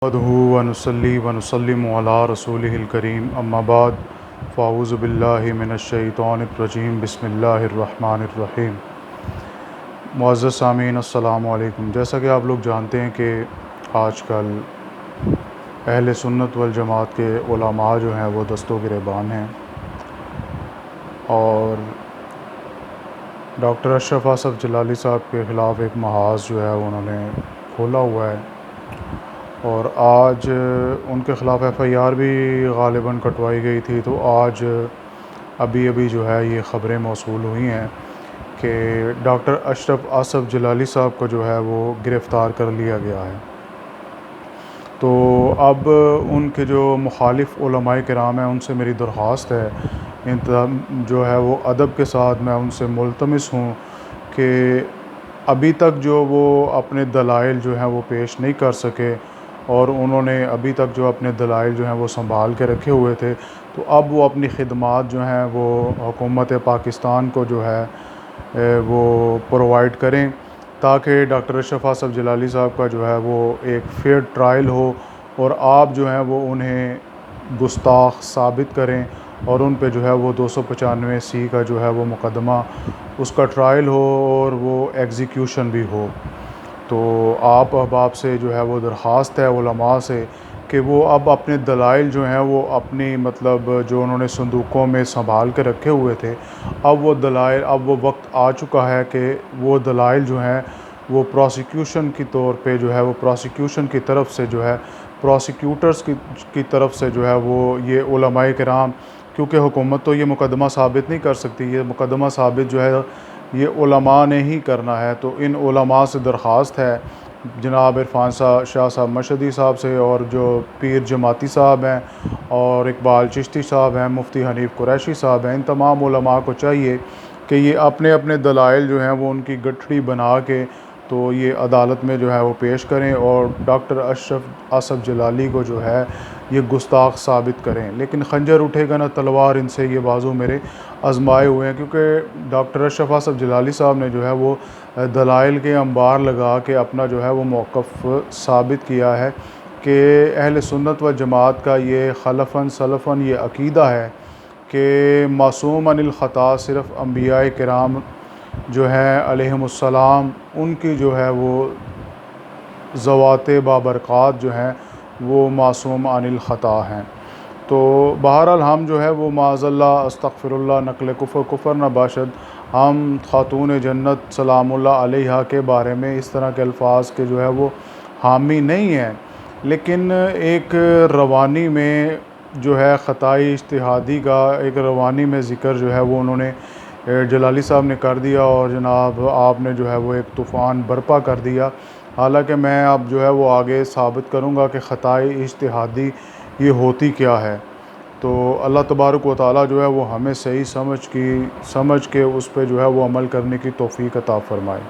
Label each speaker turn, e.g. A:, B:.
A: नहमदुहु व नुसल्ली व नुसल्लिमु अला रसूलिहिल करीम अम्मा बाद फ़ाऊज़ु बिल्लाहि मिनश्शैतानिर रजीम बिस्मिल्लाहिर रहमानिर रहीम। मुअज़्ज़ज़ सामीन अस्सलामु अलैकुम। जैसा कि आप लोग जानते हैं कि आजकल अहले सुन्नत वल जमात के उलमा जो हैं वो दस्तों गिरेबान हैं और डॉक्टर अशरफ आसफ़ जलाली साहब के ख़िलाफ़ एक महाज़ जो है उन्होंने खोला हुआ है और आज उनके ख़िलाफ़ एफ़आईआर भी ग़ालिबन कटवाई गई थी। तो आज अभी जो है ये ख़बरें मौसूल हुई हैं कि डॉक्टर अशरफ आसफ़ जलाली साहब को जो है वो गिरफ़्तार कर लिया गया है। तो अब उनके जो मुखालिफ उलमाए किराम हैं उनसे मेरी दरख्वास्त है, जो है वो अदब के साथ मैं उनसे मुल्तमिस हूँ कि अभी तक जो वो अपने दलाइल जो हैं वो पेश नहीं कर सके और उन्होंने अभी तक जो अपने दलाइल जो हैं वो संभाल के रखे हुए थे, तो अब वो अपनी ख़िदमात जो हैं वो हुकूमत पाकिस्तान को जो है वो प्रोवाइड करें ताकि डॉक्टर अशरफ आसफ़ जलाली साहब का जो है वो एक फ़ेयर ट्रायल हो और आप जो है वो उन्हें गुस्ताख साबित करें और उन पे जो है वो 295C का जो है वो मुकदमा उसका ट्रायल हो और वो एग्जीक्यूशन भी हो। तो आप अहबाब से जो है वो दरख्वास्त है उलमा से कि वो अब अपने दलाइल जो हैं वो अपनी मतलब जो उन्होंने संदूकों में संभाल के रखे हुए थे, अब वो दलाइल अब वो वक्त आ चुका है कि वो दलाइल जो हैं वो प्रोसिक्यूशन की तौर पे जो है वो प्रोसिक्यूशन की तरफ से जो है प्रोसिक्यूटर्स की तरफ से जो है वो ये उलमाए किराम, क्योंकि हुकूमत तो ये मुकदमा साबित नहीं कर सकती, ये मुकदमा साबित जो है ये उलमा ने ही करना है। तो इन उलमा से दरख्वास्त है जनाब इरफान शाह साहब मशहदी साहब से और जो पीर जमाती साहब हैं और इकबाल चिश्ती साहब हैं, मुफ्ती हनीफ़ कुरैशी साहब हैं, इन तमाम उलमा को चाहिए कि ये अपने अपने दलाइल जो हैं वो उनकी गठड़ी बना के तो ये अदालत में जो है वो पेश करें और डॉक्टर अशरफ आसफ़ जलाली को जो है ये गुस्ताख साबित करें। लेकिन खंजर उठेगा ना तलवार, इनसे ये बाजू मेरे आजमाए हुए हैं, क्योंकि डॉक्टर अशरफ आसफ़ जलाली साहब ने जो है वो दलाइल के अंबार लगा के अपना जो है वो मौक़िफ़ साबित किया है कि अहले सुन्नत व जमात का ये खलफ़न सलफ़न ये अक़ीदा है कि मासूम अनिल ख़ता सिर्फ़ अंबिया किराम जो हैं अलैहिमुस्सलाम उनकी जो है वो ज़वात बाबरक़ात जो हैं वो मासूम अनिल ख़ता हैं। तो बहरहाल हम जो है वो माज़अल्लाह अस्तग़फ़िरुल्लाह नक़्ल कुफ़र न बाशद, हम ख़ातून जन्नत सलामुल्लाह अलैहा के बारे में इस तरह के अल्फाज के जो है वो हामी नहीं हैं, लेकिन एक रवानी में जो है ख़ताई इज्तिहादी का एक रवानी में ज़िक्र जो है वो उन्होंने जलाली साहब ने कर दिया और जनाब आपने जो है वो एक तूफ़ान बर्पा कर दिया। हालांकि मैं अब जो है वो आगे साबित करूँगा कि ख़ताई इज्तिहादी ये होती क्या है। तो अल्लाह तबारक व तआला जो है वो हमें सही समझ के उस पे जो है वो अमल करने की तौफ़ीक़ अता फ़रमाए।